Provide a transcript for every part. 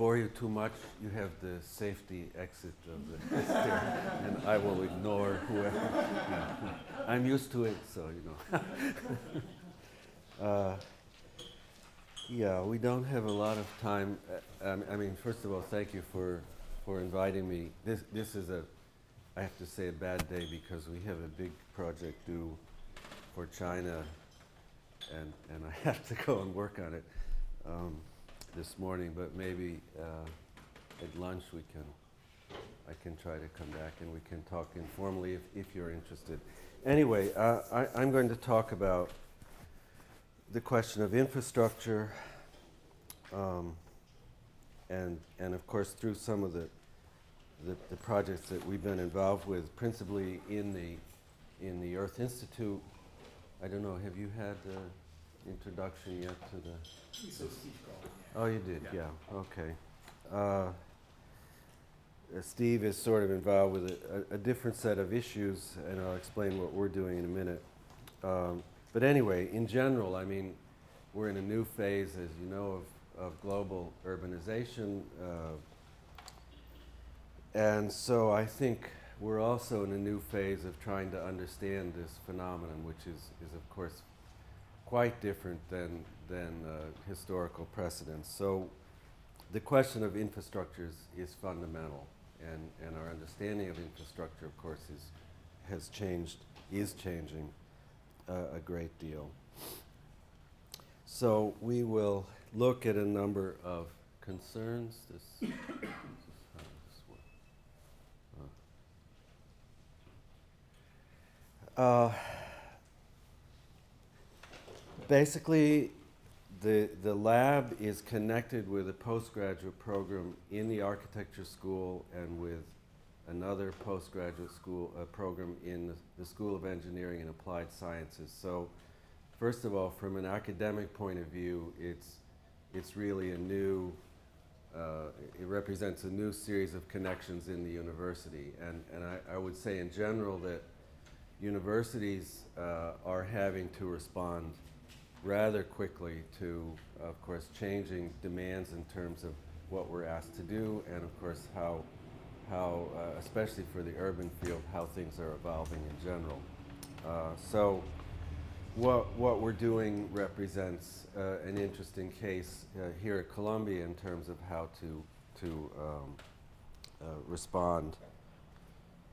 bore you too much, you have the safety exit of the stair, and I will ignore whoever. I'm used to it, so yeah, we don't have a lot of time. I mean, first of all, thank you for inviting me. This is I have to say, a bad day because we have a big project due for China, and I have to go and work on it this morning. But maybe at lunch I can try to come back and we can talk informally if you're interested. Anyway, I'm going to talk about the question of infrastructure, and of course through some of the projects that we've been involved with, principally in the Earth Institute. I don't know, have you had the introduction yet to the? Oh, you did, yeah. Okay. Steve is sort of involved with a different set of issues, and I'll explain what we're doing in a minute. But anyway, in general, I mean, we're in a new phase, as you know, of global urbanization. And so I think we're also in a new phase of trying to understand this phenomenon, which is of course quite different than historical precedents. So the question of infrastructure is fundamental, and our understanding of infrastructure, of course, is changing a great deal. So we will look at a number of concerns. Basically, the lab is connected with a postgraduate program in the architecture school and with another postgraduate school program in the School of Engineering and Applied Sciences. So, first of all, from an academic point of view, it's really a new, it represents a new series of connections in the university. And I would say in general that universities are having to respond rather quickly to, of course, changing demands in terms of what we're asked to do, and of course how especially for the urban field, how things are evolving in general. So what we're doing represents an interesting case here at Columbia in terms of how to respond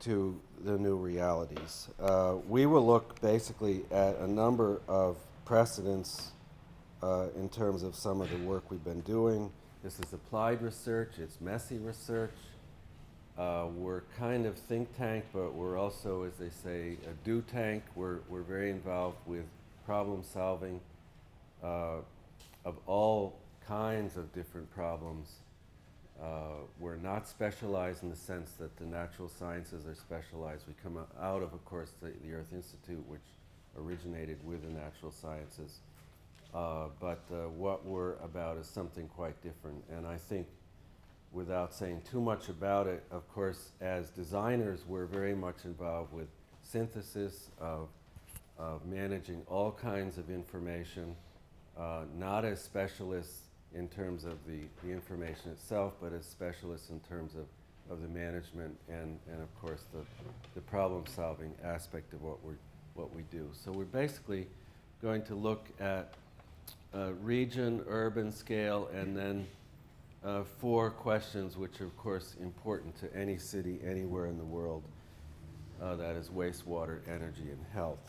to the new realities. We will look basically at a number of precedents in terms of some of the work we've been doing. This is applied research, it's messy research. We're kind of think tank, but we're also, as they say, a do tank. We're very involved with problem solving of all kinds of different problems. We're not specialized in the sense that the natural sciences are specialized. We come out of course, the Earth Institute, which originated with the natural sciences. But what we're about is something quite different. And I think, without saying too much about it, of course, as designers, we're very much involved with synthesis of managing all kinds of information, not as specialists in terms of the information itself, but as specialists in terms of the management and of course the problem-solving aspect of what we do. So we're basically going to look at region, urban scale, and then 4 questions which are of course important to any city anywhere in the world. That is wastewater, energy, and health.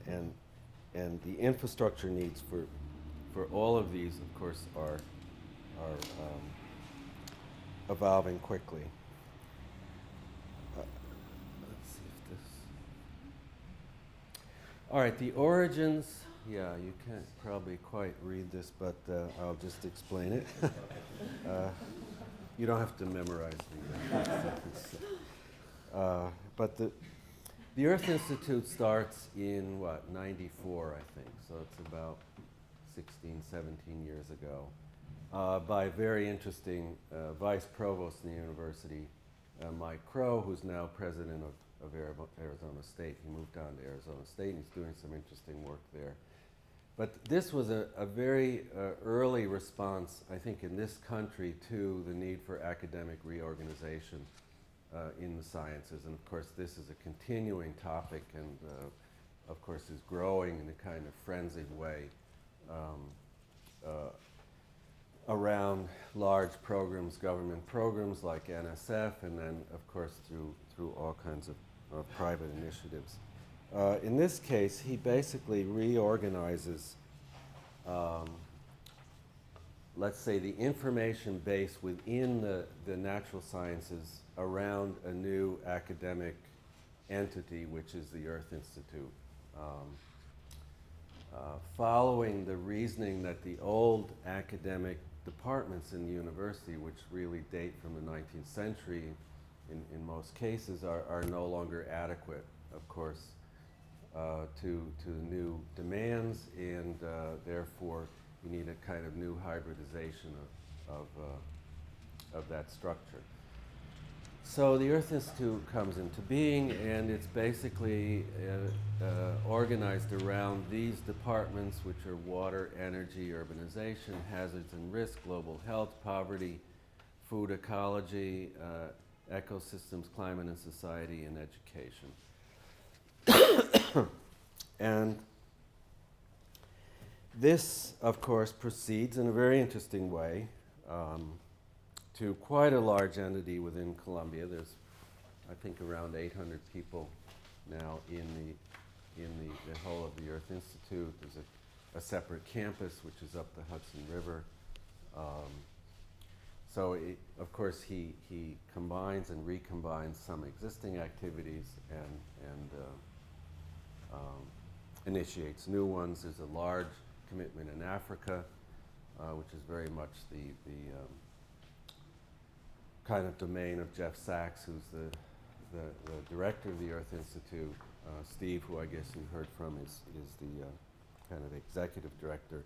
And the infrastructure needs for all of these, of course, are evolving quickly. Let's see if this. All right, the origins. Yeah, you can't probably quite read this, but I'll just explain it. You don't have to memorize the. But the Earth Institute starts in 94, I think. So it's about 16, 17 years ago, by a very interesting vice provost in the university, Mike Crow, who's now president of Arizona State. He moved on to Arizona State and he's doing some interesting work there. But this was a very early response, I think, in this country to the need for academic reorganization in the sciences. And of course, this is a continuing topic and, of course, is growing in a kind of frenzied way around large programs, government programs like NSF, and then, of course, through all kinds of private initiatives. In this case, he basically reorganizes, let's say, the information base within the natural sciences around a new academic entity, which is the Earth Institute. Following the reasoning that the old academic departments in the university, which really date from the 19th century in most cases, are no longer adequate, of course, to the new demands, and therefore you need a kind of new hybridization of that structure. So the Earth Institute comes into being, and it's basically organized around these departments, which are water, energy, urbanization, hazards and risk, global health, poverty, food ecology, ecosystems, climate and society, and education. And this, of course, proceeds in a very interesting way to quite a large entity within Columbia. There's, I think, around 800 people now in the whole of the Earth Institute. There's a separate campus, which is up the Hudson River. So, of course, he combines and recombines some existing activities and initiates new ones. There's a large commitment in Africa, which is very much the kind of domain of Jeff Sachs, who's the director of the Earth Institute. Steve, who I guess you heard from, is the kind of executive director,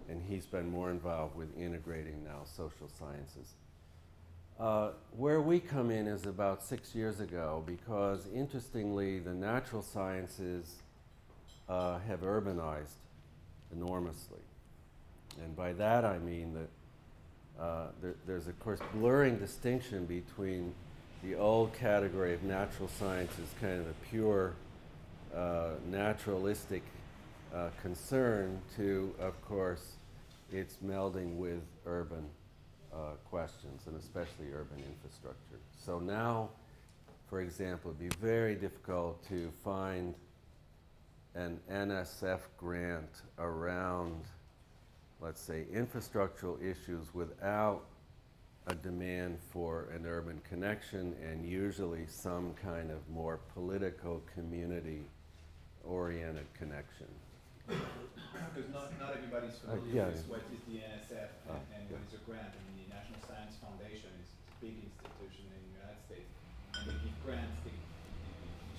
and he's been more involved with integrating now social sciences. Where we come in is about 6 years ago, because interestingly, the natural sciences have urbanized enormously. And by that I mean that there's, of course, blurring distinction between the old category of natural sciences, kind of a pure naturalistic concern, to, of course, its melding with urban questions, and especially urban infrastructure. So now, for example, it'd be very difficult to find an NSF grant around, let's say, infrastructural issues without a demand for an urban connection, and usually some kind of more political, community-oriented connection. Because not everybody's familiar with what is the NSF and what is a grant. I mean, the National Science Foundation is a big institution in the United States, and they give grants, des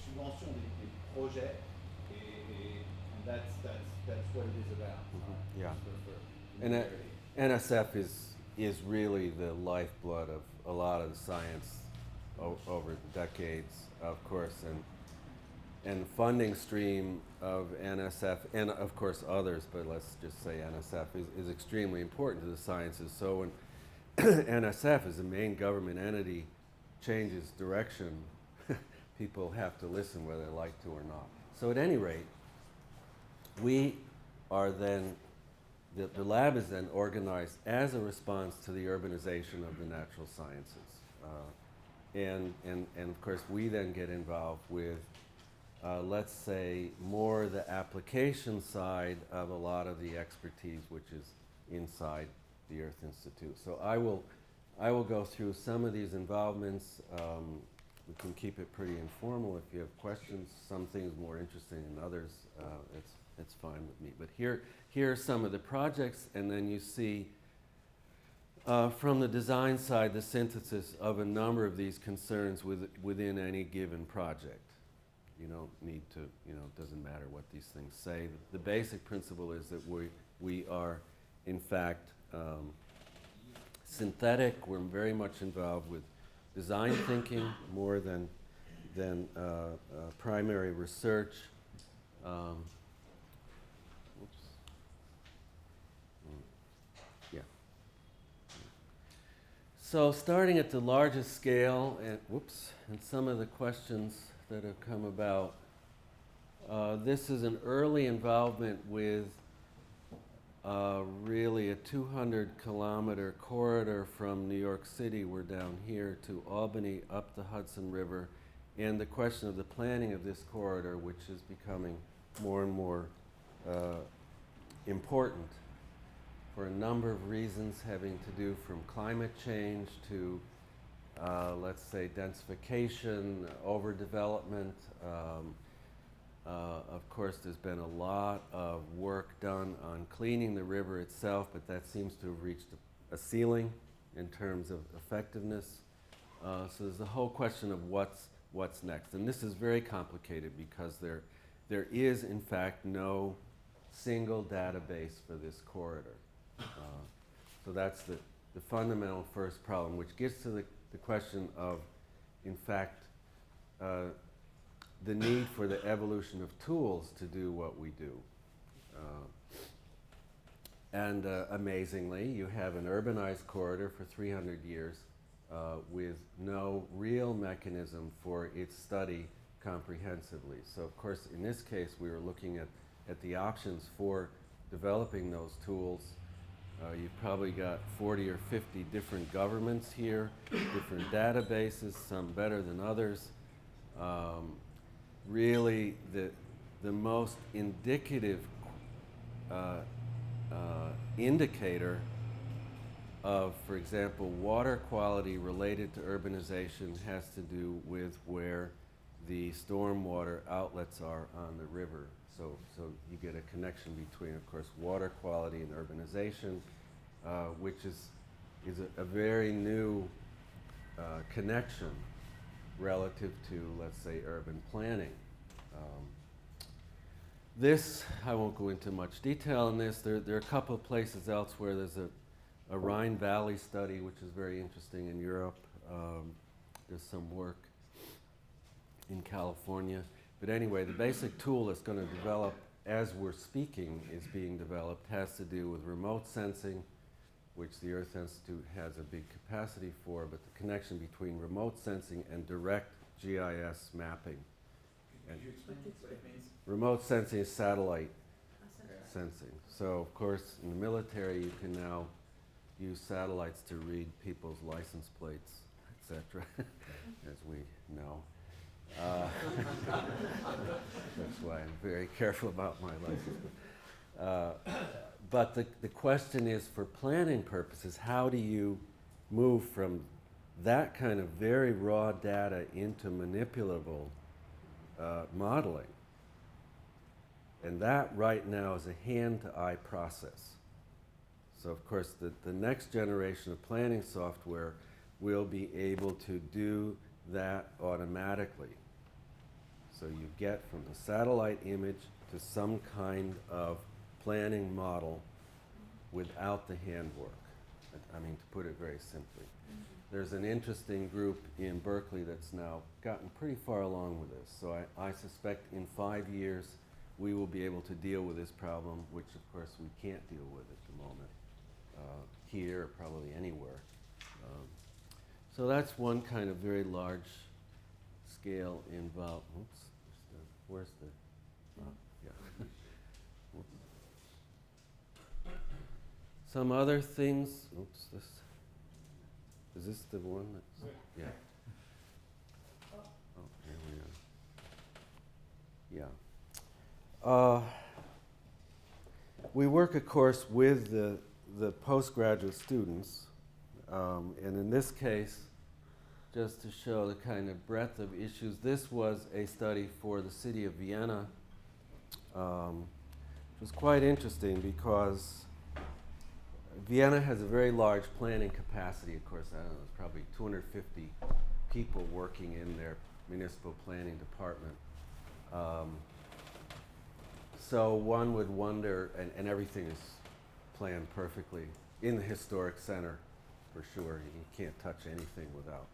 subventions, des projets, and that's what it is about. Yeah. And NSF is really the lifeblood of a lot of the science over the decades, of course, and funding stream of NSF, and of course others, but let's just say NSF is extremely important to the sciences. So when NSF, as the main government entity, changes direction, people have to listen whether they like to or not. So at any rate, we are then, the lab is then organized as a response to the urbanization of the natural sciences. And of course, we then get involved with, let's say, more the application side of a lot of the expertise which is inside the Earth Institute. So I will go through some of these involvements. We can keep it pretty informal. If you have questions, some things more interesting than others, it's fine with me. But here are some of the projects, and then you see from the design side the synthesis of a number of these concerns within any given project. You don't need to, it doesn't matter what these things say. The basic principle is that we are, in fact, synthetic. We're very much involved with design thinking more than primary research. So starting at the largest scale, and some of the questions that have come about, this is an early involvement with really a 200-kilometer corridor from New York City, we're down here, to Albany, up the Hudson River, and the question of the planning of this corridor, which is becoming more and more important for a number of reasons having to do from climate change to, let's say, densification, overdevelopment. Of course, there's been a lot of work done on cleaning the river itself, but that seems to have reached a ceiling in terms of effectiveness. So there's the whole question of what's next. And this is very complicated because there is, in fact, no single database for this corridor. So that's the fundamental first problem, which gets to the question of, in fact, the need for the evolution of tools to do what we do. And amazingly, you have an urbanized corridor for 300 years with no real mechanism for its study comprehensively. So of course, in this case, we were looking at the options for developing those tools. You've probably got 40 or 50 different governments here, different databases, some better than others. Really, the most indicative indicator of, for example, water quality related to urbanization has to do with where the stormwater outlets are on the river. So you get a connection between, of course, water quality and urbanization, which is a very new connection relative to, let's say, urban planning. This, I won't go into much detail on this. There are a couple of places elsewhere. There's a Rhine Valley study, which is very interesting in Europe. There's some work in California. But anyway, the basic tool that's going to develop as we're speaking is being developed has to do with remote sensing, which the Earth Institute has a big capacity for, but the connection between remote sensing and direct GIS mapping. Could you explain what it means? Remote sensing is satellite sensing. So, of course, in the military, you can now use satellites to read people's license plates, etc., as we know. That's why I'm very careful about my license. But the question is, for planning purposes, how do you move from that kind of very raw data into manipulable modeling? And that right now is a hand-to-eye process. So of course the next generation of planning software will be able to do that automatically. So you get from the satellite image to some kind of planning model without the handwork. I mean, to put it very simply. There's an interesting group in Berkeley that's now gotten pretty far along with this. So I suspect in 5 years we will be able to deal with this problem, which of course we can't deal with at the moment, here or probably anywhere. So that's one kind of very large scale involved. Oops, where's the, yeah. Some other things, oops, is this the one that's, yeah. Oh, here we are. Yeah. We work, of course, with the postgraduate students, and in this case, just to show the kind of breadth of issues, this was a study for the city of Vienna. It was quite interesting because Vienna has a very large planning capacity. Of course, I don't know, there's probably 250 people working in their municipal planning department. So one would wonder, and everything is planned perfectly in the historic center, for sure. You can't touch anything without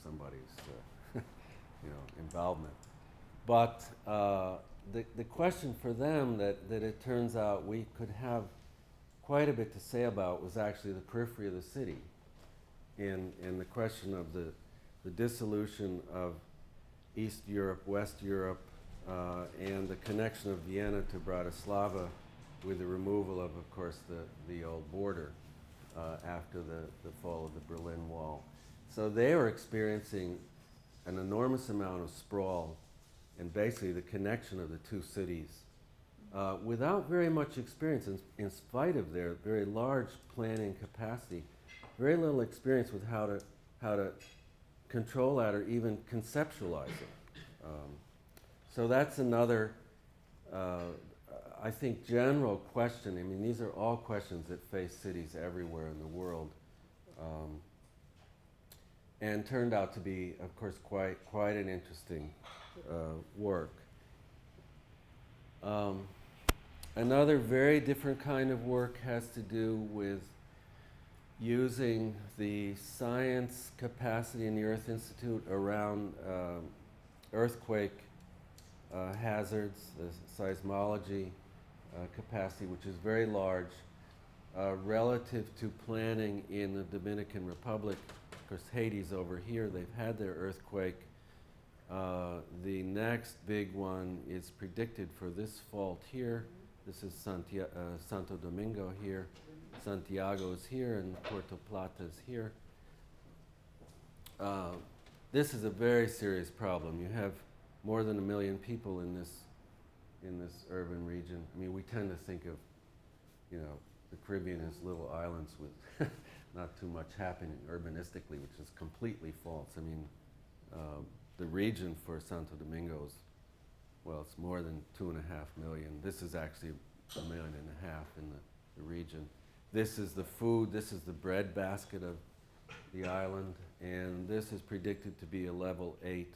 somebody's involvement. But the question for them that it turns out we could have quite a bit to say about was actually the periphery of the city. in the question of the dissolution of East Europe, West Europe, and the connection of Vienna to Bratislava with the removal of course, the old border after the fall of the Berlin Wall. So they are experiencing an enormous amount of sprawl and basically the connection of the two cities without very much experience, in spite of their very large planning capacity, very little experience with how to control that or even conceptualize it. So that's another, I think, general question. I mean, these are all questions that face cities everywhere in the world, and turned out to be, of course, quite an interesting work. Another very different kind of work has to do with using the science capacity in the Earth Institute around earthquake hazards, the seismology capacity, which is very large, relative to planning in the Dominican Republic. Of course, Haiti's over here. They've had their earthquake. The next big one is predicted for this fault here. This is Santo Domingo here. Santiago is here, and Puerto Plata is here. This is a very serious problem. You have more than 1 million people in this urban region. I mean, we tend to think of, the Caribbean as little islands with not too much happening urbanistically, which is completely false. I mean, the region for Santo Domingo is, well, it's more than 2.5 million. This is actually 1.5 million in the region. This is the food, this is the bread basket of the island, and this is predicted to be a level 8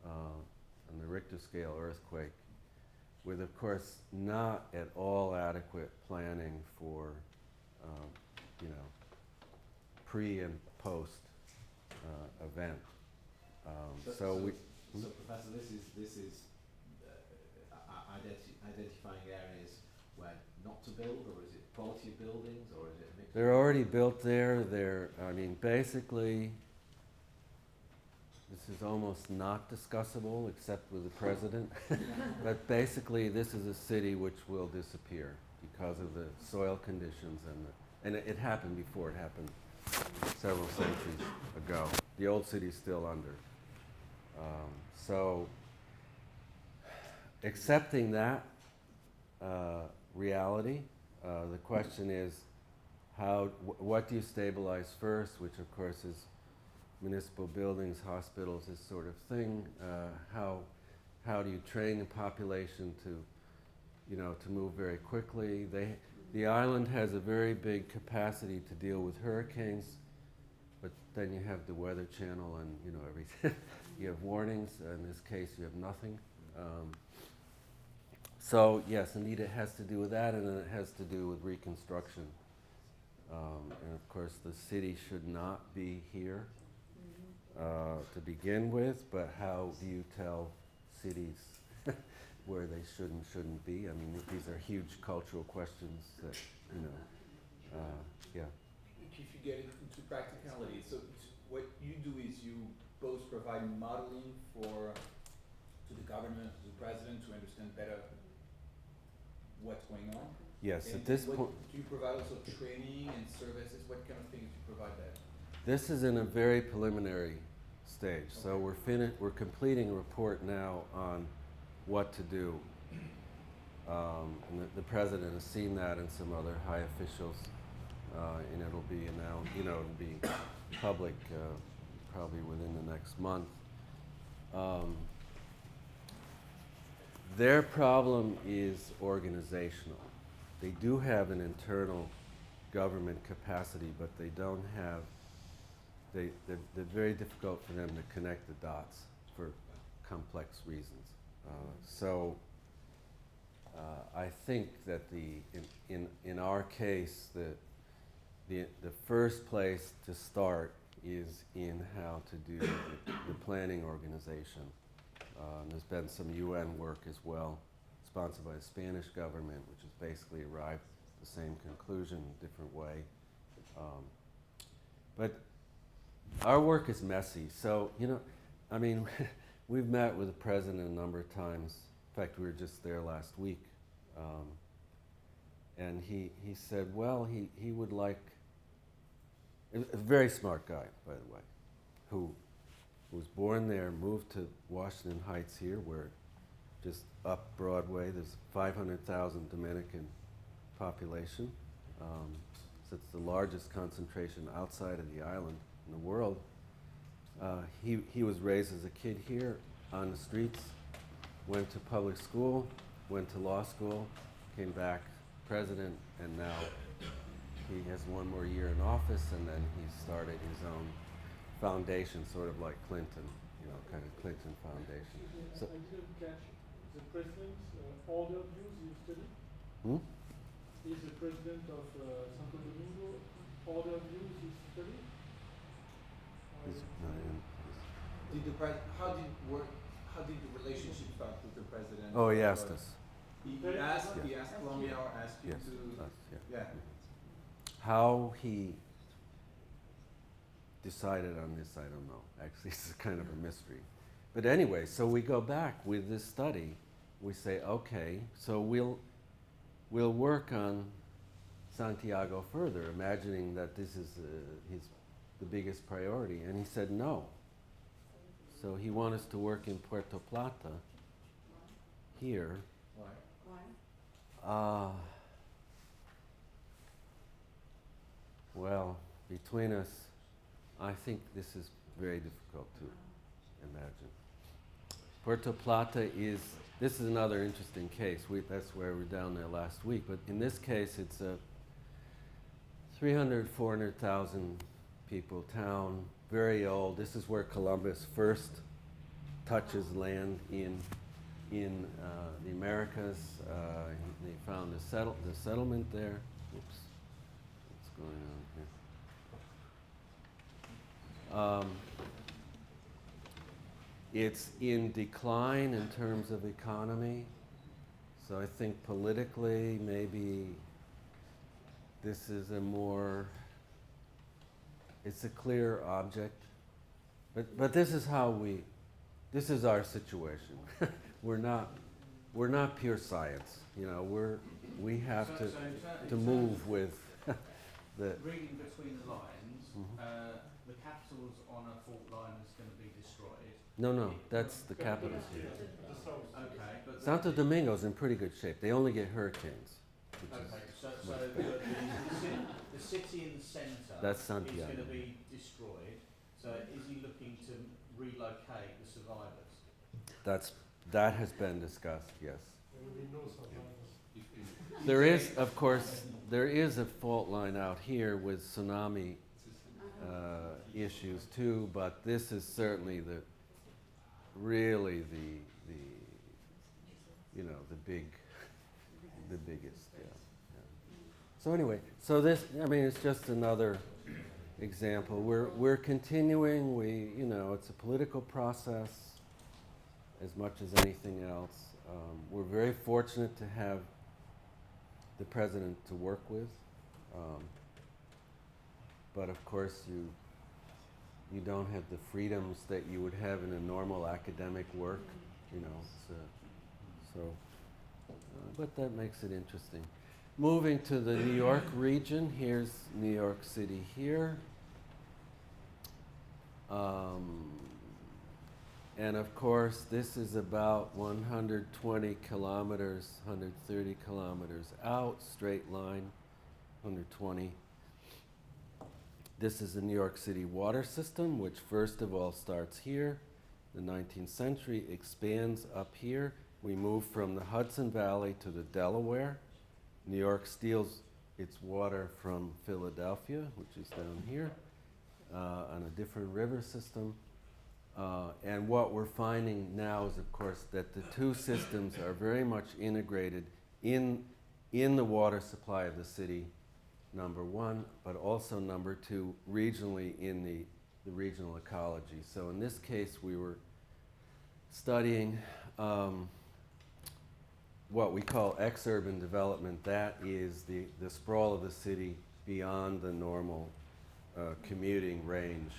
on the Richter scale earthquake, with, of course, not at all adequate planning for, pre and post event. So, Professor, this is identifying areas where not to build, or is it quality of buildings, or is it a mix? They're already built there. Basically, this is almost not discussable except with the president. But basically, this is a city which will disappear because of the soil conditions and it happened before. It happened several centuries ago. The old city's still under. So, accepting that reality, the question is, what do you stabilize first? Which, of course, is municipal buildings, hospitals, this sort of thing. How do you train the population to move very quickly? The island has a very big capacity to deal with hurricanes, but then you have the Weather Channel and everything. You have warnings. In this case, you have nothing. So yes, indeed, it has to do with that, and then it has to do with reconstruction. And of course, the city should not be here to begin with, but how do you tell cities where they should and shouldn't be? I mean, these are huge cultural questions that, yeah. If you get into practicality, so what you do is you both provide modeling to the government, to the president, to understand better what's going on. Yes, and at this point. Do you provide also training and services? What kind of things do you provide there? This is in a very preliminary stage. Okay. So we're completing a report now on what to do. And the president has seen that, and some other high officials, and it'll be announced. It'll be public probably within the next month. Their problem is organizational. They do have an internal government capacity, but they don't have. They're very difficult for them to connect the dots for complex reasons. So I think that in our case, the first place to start is in how to do the planning organization. There's been some UN work as well, sponsored by the Spanish government, which has basically arrived at the same conclusion in a different way. But our work is messy. So, you know, I mean, we've met with the president a number of times. In fact, we were just there last week. And he said, well, he would like, a very smart guy, by the way, who was born there, moved to Washington Heights here, where just up Broadway, there's 500,000 Dominican population. So it's the largest concentration outside of the island in the world. He was raised as a kid here on the streets, went to public school, went to law school, came back president, and now he has one more year in office, and then he started his own foundation, sort of like Clinton, you know, kind of Clinton Foundation. So, I didn't catch the president's order views you studied? Is the president of Santo Domingo order views you studied? How did the relationship start with the president? Oh, he asked us. He asked Colombia or asked you Yes, to? us, yeah. Yeah. How he decided on this, I don't know. Actually, it's kind of a mystery. But anyway, so we go back with this study. We say, okay, so we'll work on Santiago further, imagining that this is the biggest priority. And he said no. So he wanted us to work in Puerto Plata, here. Why? Well, between us, I think this is very difficult to imagine. Puerto Plata this is another interesting case. That's where we were down there last week. But in this case, it's a 400,000 people town, very old. This is where Columbus first touches land in the Americas. They found the settlement there. Oops, what's going on here? It's in decline in terms of economy. So I think politically, maybe this is it's a clear object. But this is this is our situation. We're not pure science. You know, we have to move with the. Reading between the lines, the capital's on a fault line that's going to be destroyed. No, that's the capital here. Okay, but Santo Domingo's in pretty good shape. They only get hurricanes. okay, so the city in the centre That's is Santiago. going to be destroyed. So is he looking to relocate the survivors? That has been discussed. Yes. There will be no survivors. There is, of course, a fault line out here with tsunami issues too, but this is certainly really the biggest. Yeah. So anyway, so this, I mean, it's just another example. We're continuing. It's a political process as much as anything else. We're very fortunate to have the president to work with, but of course you don't have the freedoms that you would have in a normal academic work, but that makes it interesting. Moving to the New York region, here's New York City here. And of course, this is about 120 kilometers, 130 kilometers out, straight line, 120. This is the New York City water system, which first of all starts here. The 19th century expands up here. We move from the Hudson Valley to the Delaware. New York steals its water from Philadelphia, which is down here, on a different river system. And what we're finding now is, of course, that the two systems are very much integrated in the water supply of the city, number one, but also number two, regionally in the regional ecology. So in this case, we were studying what we call exurban development. That is the sprawl of the city beyond the normal commuting range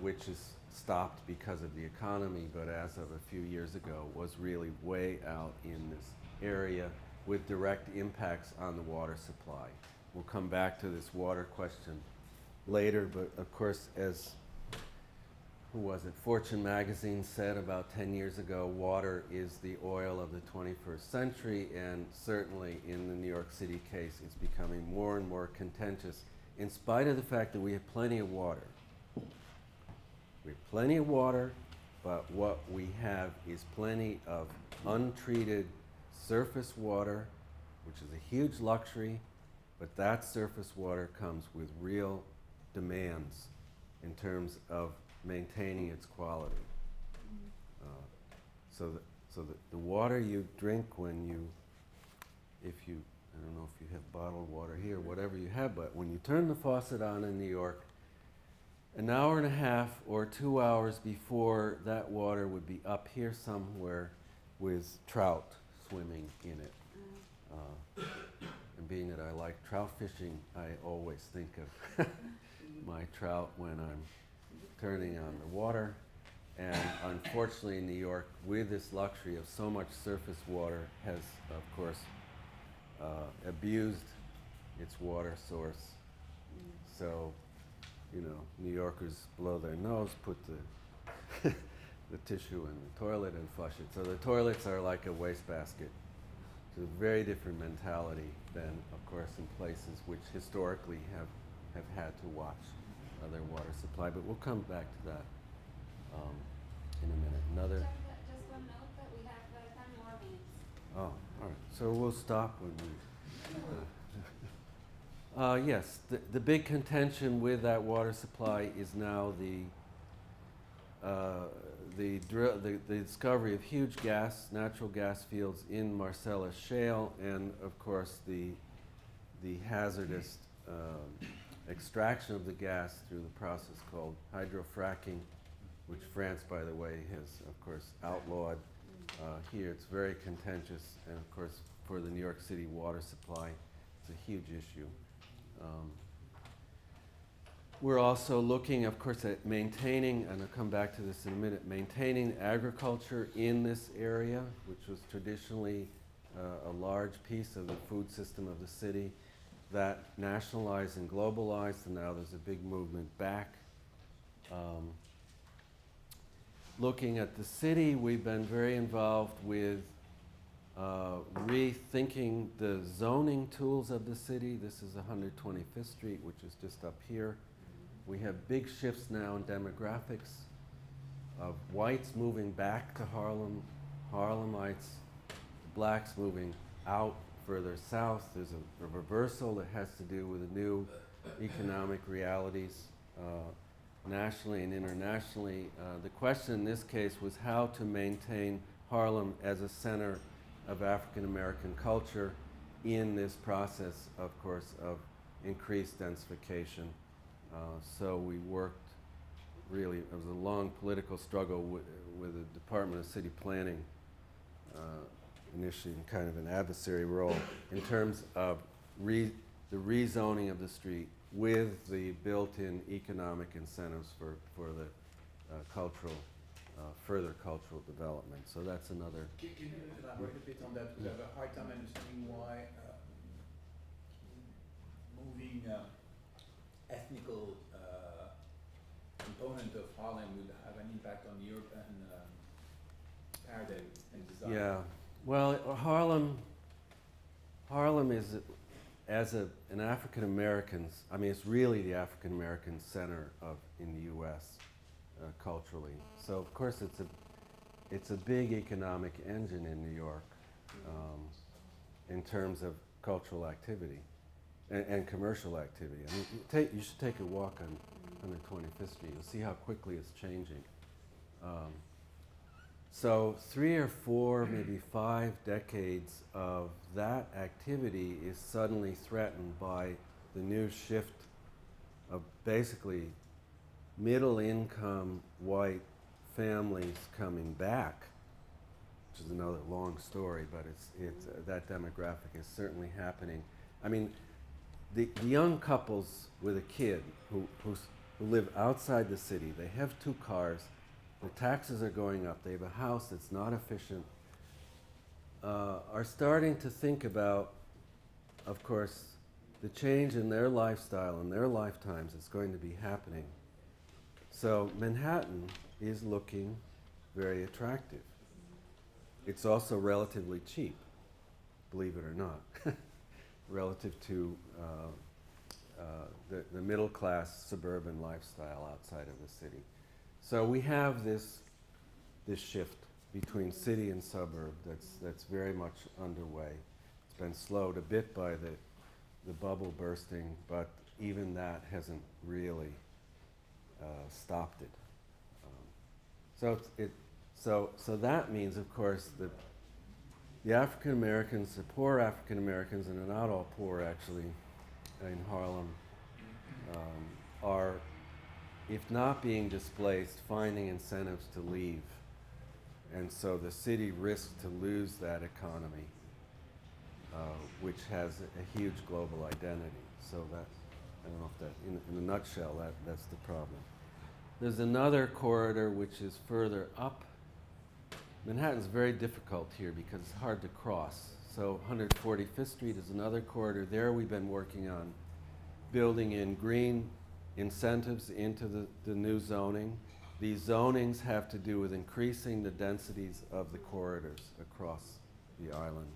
which is stopped because of the economy, but as of a few years ago was really way out in this area with direct impacts on the water supply. We'll come back to this water question later, but of course, as who was it? Fortune magazine said about 10 years ago, water is the oil of the 21st century, and certainly in the New York City case, it's becoming more and more contentious, in spite of the fact that we have plenty of water. We have plenty of water, but what we have is plenty of untreated surface water, which is a huge luxury, but that surface water comes with real demands in terms of maintaining its quality. So the water you drink when you, I don't know if you have bottled water here, whatever you have, but when you turn the faucet on in New York, an hour and a half or 2 hours before that water would be up here somewhere with trout swimming in it. And being that I like trout fishing, I always think of my trout when I'm turning on the water. And unfortunately, New York, with this luxury of so much surface water, has, of course, abused its water source. So, you know, New Yorkers blow their nose, put the the tissue in the toilet and flush it. So the toilets are like a wastebasket. It's a very different mentality than, of course, in places which historically have had to watch their water supply. But we'll come back to that in a minute. Another. Just one note that we have 10 more minutes. Oh, all right. So we'll stop when we. Yes, the big contention with that water supply is now the discovery of huge natural gas fields in Marcellus Shale, and of course the hazardous extraction of the gas through the process called hydrofracking, which France, by the way, has of course outlawed. Here it's very contentious, and of course for the New York City water supply, it's a huge issue. We're also looking, of course, at maintaining, and I'll come back to this in a minute, maintaining agriculture in this area, which was traditionally a large piece of the food system of the city, that nationalized and globalized, and now there's a big movement back. Looking at the city, we've been very involved with rethinking the zoning tools of the city. This is 125th Street, which is just up here. We have big shifts now in demographics of whites moving back to Harlem, Harlemites, blacks moving out further south. There's a reversal that has to do with the new economic realities nationally and internationally. The question in this case was how to maintain Harlem as a center of African American culture in this process, of course, of increased densification. So we worked really, it was a long political struggle with the Department of City Planning, initially in kind of an adversary role, in terms of the rezoning of the street with the built-in economic incentives for the further cultural development. So that's another. Can you elaborate a bit on that? Because I have a hard time understanding why moving ethnical component of Harlem would have an impact on the urban paradigm and design. Yeah, well, Harlem is, as an African Americans, I mean, it's really the African American center in the U.S. Culturally. So of course it's a big economic engine in New York in terms of cultural activity and commercial activity. I mean, you should take a walk on 125th Street. You'll see how quickly it's changing. So 3 or 4, maybe 5 decades of that activity is suddenly threatened by the new shift of basically middle-income white families coming back, which is another long story, but it's that demographic is certainly happening. I mean, the young couples with a kid who who live outside the city. They have 2 cars, the taxes are going up, they have a house that's not efficient, are starting to think about, of course, the change in their lifestyle and their lifetimes that's going to be happening. So Manhattan is looking very attractive. It's also relatively cheap, believe it or not, relative to the middle class suburban lifestyle outside of the city. So we have this shift between city and suburb that's very much underway. It's been slowed a bit by the bubble bursting, but even that hasn't really stopped it. So that means, of course, that the African Americans, the poor African Americans, and they're not all poor actually, in Harlem, are, if not being displaced, finding incentives to leave. And so the city risks to lose that economy, which has a huge global identity. So that, I don't know if that, in a nutshell, that's the problem. There's another corridor which is further up. Manhattan's very difficult here because it's hard to cross. So 145th Street is another corridor. There we've been working on building in green incentives into the new zoning. These zonings have to do with increasing the densities of the corridors across the island.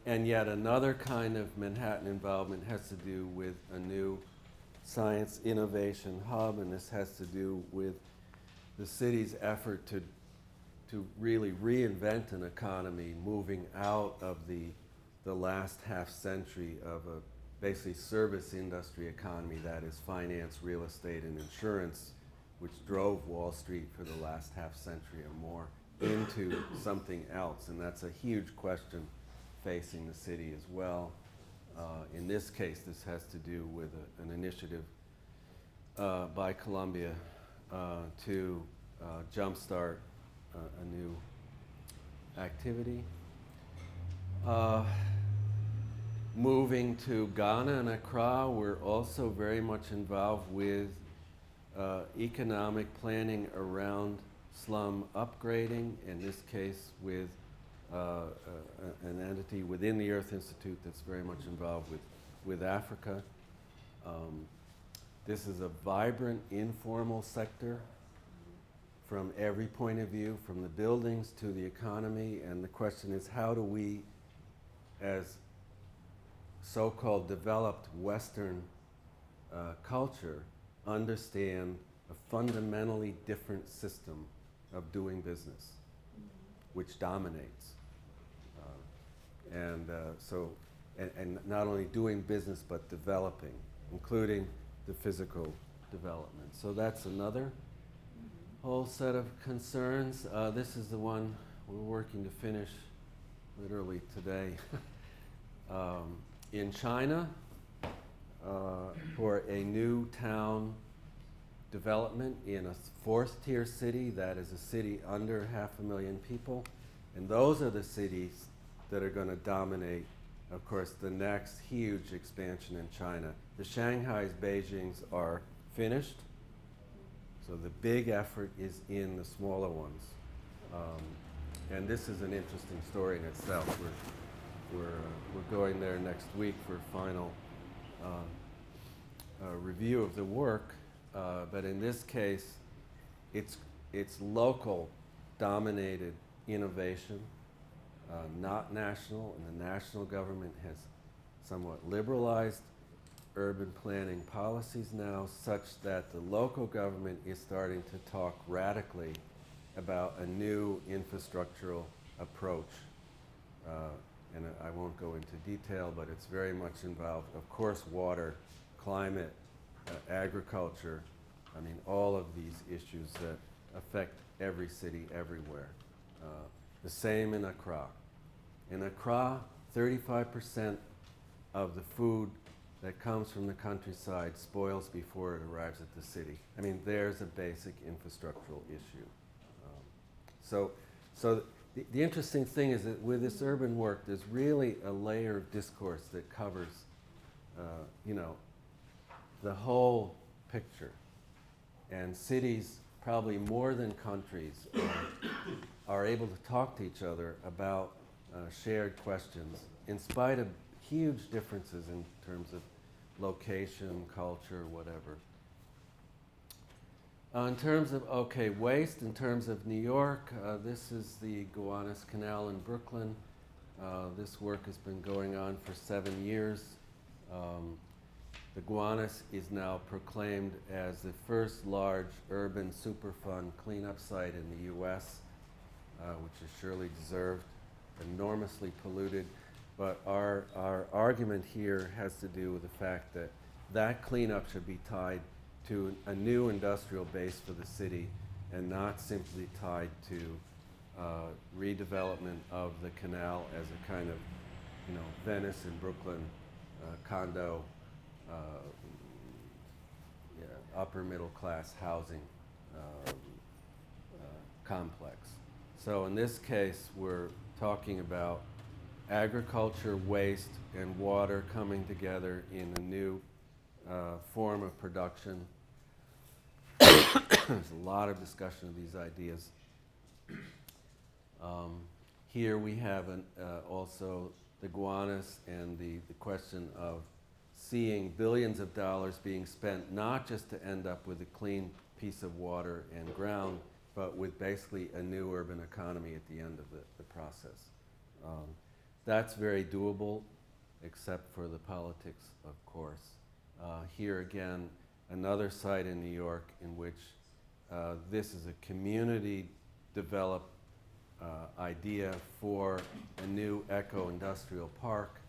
And yet another kind of Manhattan involvement has to do with a new science innovation hub, and this has to do with the city's effort to really reinvent an economy, moving out of the last half century of a basically service industry economy that is finance, real estate, and insurance, which drove Wall Street for the last half century or more, into something else. And that's a huge question facing the city as well. In this case, this has to do with an initiative by Columbia to jumpstart a new activity. Moving to Ghana and Accra, we're also very much involved with economic planning around slum upgrading, in this case with an entity within the Earth Institute that's very much involved with Africa. This is a vibrant, informal sector from every point of view, from the buildings to the economy, and the question is, how do we, as so-called developed Western culture, understand a fundamentally different system of doing business, which dominates. And not only doing business, but developing, including the physical development. So that's another whole set of concerns. This is the one we're working to finish literally today. In China, for a new town development in a 4th tier city that is a city under 500,000 people. And those are the cities that are going to dominate, of course, the next huge expansion in China. The Shanghais, Beijings are finished, so the big effort is in the smaller ones. And this is an interesting story in itself. We're going there next week for final review of the work, but in this case, it's local dominated innovation, not national, and the national government has somewhat liberalized urban planning policies now, such that the local government is starting to talk radically about a new infrastructural approach. And I won't go into detail, but it's very much involved, of course, water, climate, agriculture, I mean, all of these issues that affect every city everywhere. The same in Accra. In Accra, 35% of the food that comes from the countryside spoils before it arrives at the city. I mean, there's a basic infrastructural issue. So the interesting thing is that with this urban work, there's really a layer of discourse that covers, the whole picture. And cities, probably more than countries, are able to talk to each other about shared questions in spite of huge differences in terms of location, culture, whatever. In terms of, waste, in terms of New York, this is the Gowanus Canal in Brooklyn. This work has been going on for 7 years. The Gowanus is now proclaimed as the first large urban Superfund cleanup site in the US, which is surely deserved, enormously polluted. But our argument here has to do with the fact that that cleanup should be tied to a new industrial base for the city and not simply tied to redevelopment of the canal as a kind of, Venice and Brooklyn condo, upper middle class housing complex. So in this case, we're talking about agriculture, waste, and water coming together in a new form of production. There's a lot of discussion of these ideas. Here we have also the Gowanus and the question of seeing billions of dollars being spent not just to end up with a clean piece of water and ground, but with basically a new urban economy at the end of the process. That's very doable, except for the politics, of course. Here again, another site in New York in which this is a community-developed idea for a new eco-industrial park.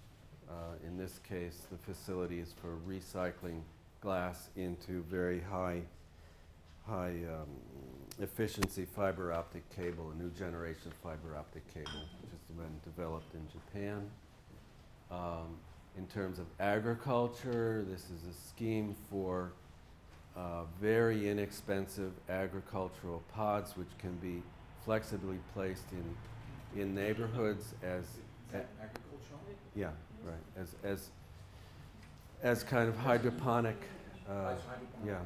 In this case, the facility is for recycling glass into very high efficiency fiber optic cable, a new generation of fiber optic cable, which has been developed in Japan. In terms of agriculture, this is a scheme for very inexpensive agricultural pods which can be flexibly placed in neighborhoods as Agricultural? yeah, right, as kind of hydroponic. Yeah.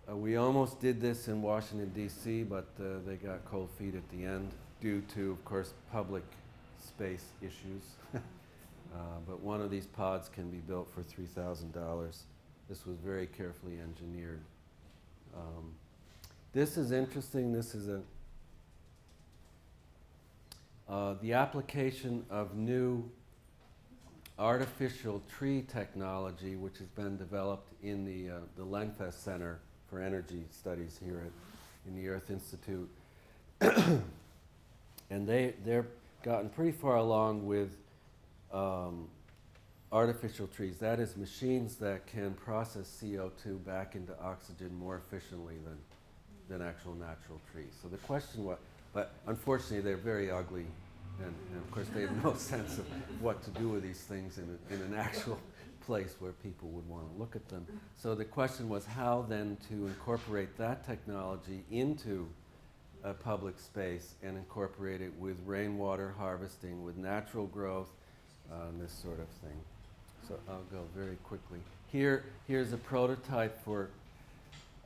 We almost did this in Washington, D.C., but they got cold feet at the end due to, of course, public space issues. But one of these pods can be built for $3,000. This was very carefully engineered. This is interesting. This is the application of new artificial tree technology, which has been developed in the Lenfest Center for Energy Studies here in the Earth Institute. And they're gotten pretty far along with artificial trees. That is, machines that can process CO2 back into oxygen more efficiently than actual natural trees. So the question was, but unfortunately they're very ugly, and of course they have no sense of what to do with these things in an actual place where people would want to look at them. So the question was how then to incorporate that technology into a public space and incorporate it with rainwater harvesting, with natural growth, and this sort of thing. So I'll go very quickly. Here's a prototype for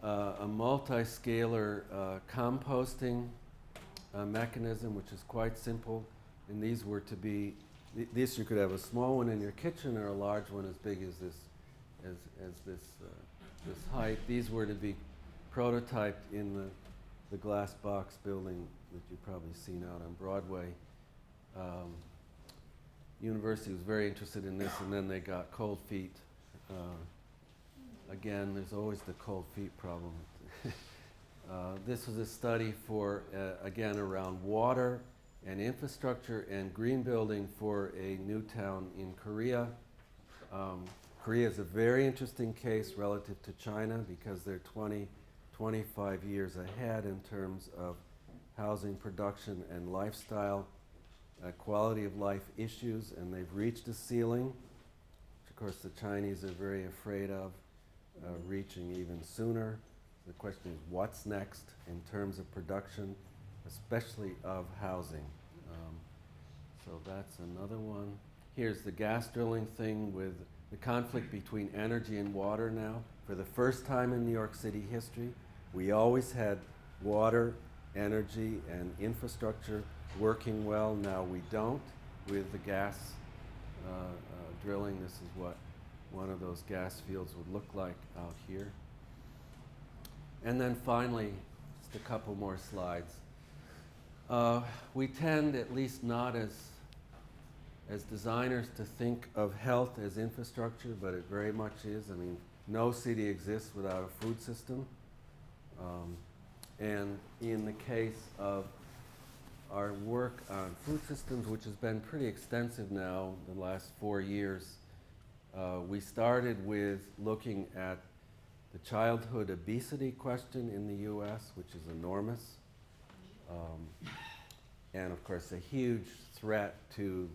a multi-scalar composting mechanism, which is quite simple. And these were to be, this you could have a small one in your kitchen or a large one as big as this height. These were to be prototyped in the glass box building that you've probably seen out on Broadway. University was very interested in this, and then they got cold feet. Again, there's always the cold feet problem. This was a study for, again, around water and infrastructure and green building for a new town in Korea. Korea is a very interesting case relative to China because they're 25 years ahead in terms of housing production and lifestyle, quality of life issues, and they've reached a ceiling, which of course the Chinese are very afraid of reaching even sooner. The question is what's next in terms of production, especially of housing. So that's another one. Here's the gas drilling thing with the conflict between energy and water now. For the first time in New York City history, we always had water, energy, and infrastructure working well. Now we don't with the gas drilling. This is what one of those gas fields would look like out here. And then finally, just a couple more slides. We tend, at least not as designers, to think of health as infrastructure, but it very much is. I mean, no city exists without a food system. And in the case of our work on food systems, which has been pretty extensive now the last 4 years, we started with looking at the childhood obesity question in the US, which is enormous. And of course, a huge threat to,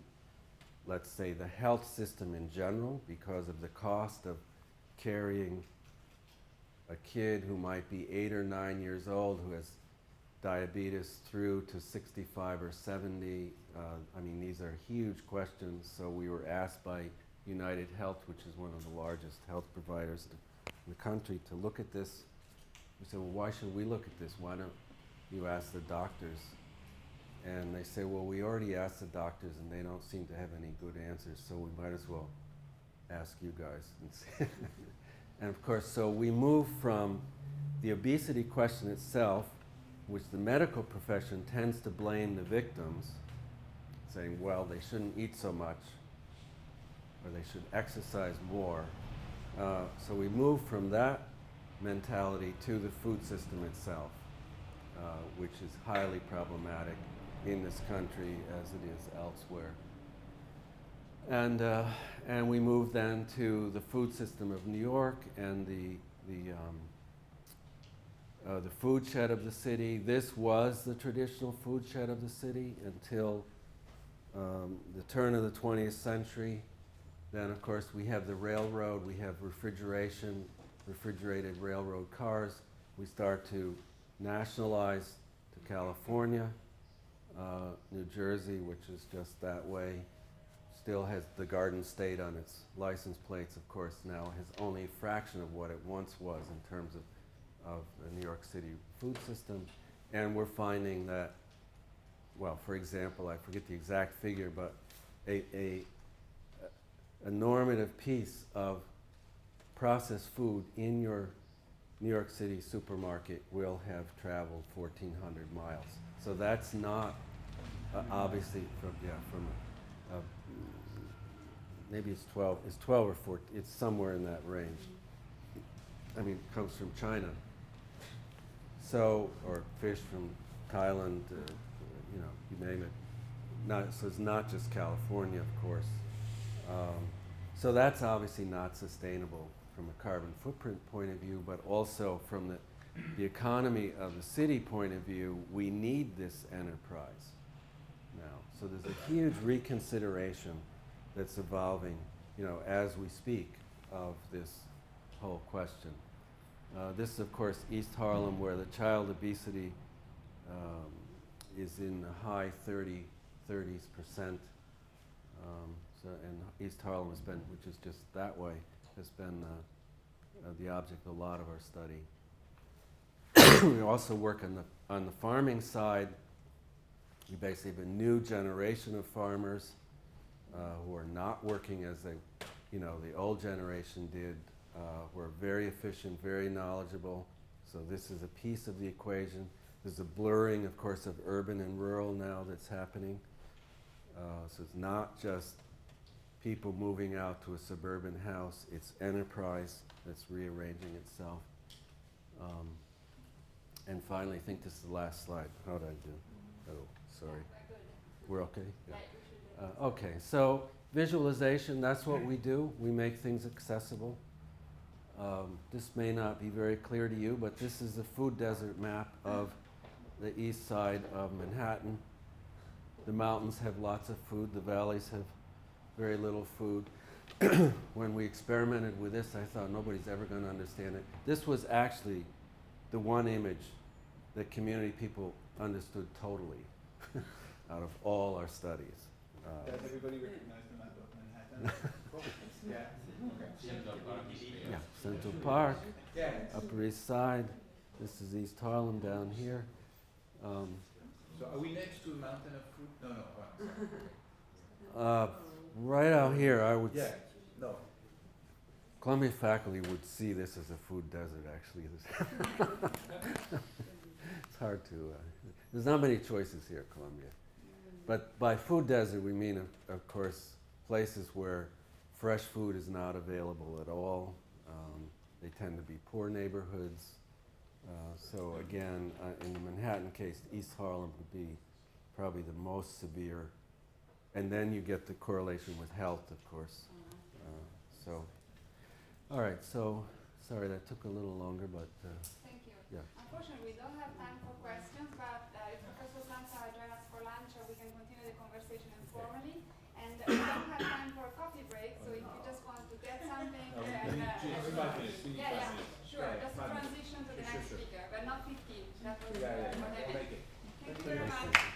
let's say, the health system in general because of the cost of carrying a kid who might be 8 or 9 years old who has diabetes through to 65 or 70. I mean, these are huge questions. So we were asked by United Health, which is one of the largest health providers in the country, to look at this. We said, well, why should we look at this? Why don't you ask the doctors? And they say, well, we already asked the doctors and they don't seem to have any good answers, so we might as well ask you guys and see. And of course, so we move from the obesity question itself, which the medical profession tends to blame the victims, saying, well, they shouldn't eat so much, or they should exercise more. So we move from that mentality to the food system itself, which is highly problematic in this country as it is elsewhere. And we move then to the food system of New York and the food shed of the city. This was the traditional food shed of the city until the turn of the 20th century. Then, of course, we have the railroad, we have refrigeration, refrigerated railroad cars. We start to nationalize to California. New Jersey, which is just that way, still has the Garden State on its license plates, of course, now has only a fraction of what it once was in terms of the New York City food system. And we're finding that, well, for example, I forget the exact figure, but a normative piece of processed food in your New York City supermarket will have traveled 1,400 miles. So that's not obviously from maybe it's 12 or 14, it's somewhere in that range. I mean, it comes from China. So, or fish from Thailand, you know, you name it. So it's not just California, of course. So that's obviously not sustainable from a carbon footprint point of view, but also from the economy of the city point of view. We need this enterprise now. So there's a huge reconsideration that's evolving, you know, as we speak of this whole question. This is, of course, East Harlem, where the child obesity is in the high 30s%. And East Harlem has been, which is just that way, has been the object of a lot of our study. We also work on the farming side. We basically have a new generation of farmers who are not working as the old generation did, who are very efficient, very knowledgeable. So this is a piece of the equation. There's a blurring, of course, of urban and rural now that's happening. So it's not just people moving out to a suburban house, it's enterprise that's rearranging itself. And finally, I think this is the last slide. How did I do? Oh, sorry. We're okay? Yeah. Okay, so visualization, that's what we do. We make things accessible. This may not be very clear to you, but this is a food desert map of the east side of Manhattan. The mountains have lots of food. The valleys have very little food. When we experimented with this, I thought nobody's ever going to understand it. This was actually the one image that community people understood totally out of all our studies. Does everybody recognize the map of Manhattan? Yeah. Yeah, Central Park, Yeah. Upper East Side. This is East Harlem down here. So are we next to a mountain of food? No, no. Right out here, I would. Yeah. No. Columbia faculty would see this as a food desert, actually. It's hard to. There's not many choices here at Columbia. But by food desert, we mean, of course, places where fresh food is not available at all. They tend to be poor neighborhoods. So again, in the Manhattan case, East Harlem would be probably the most severe. And then you get the correlation with health, of course. All right, so sorry that took a little longer, but Thank you. yeah. Unfortunately, we don't have time for questions, but if Professor Plunz join us for lunch, or we can continue the conversation informally. And we don't have time for a coffee break, so if you just want to get something, then, Just 5 minutes. We need 5 minutes. sure, Yeah, just 5 minutes. transition to the Sure, next sure. speaker, but not 15. That was Yeah, yeah. what I I'll meant. make it. Thank you very much.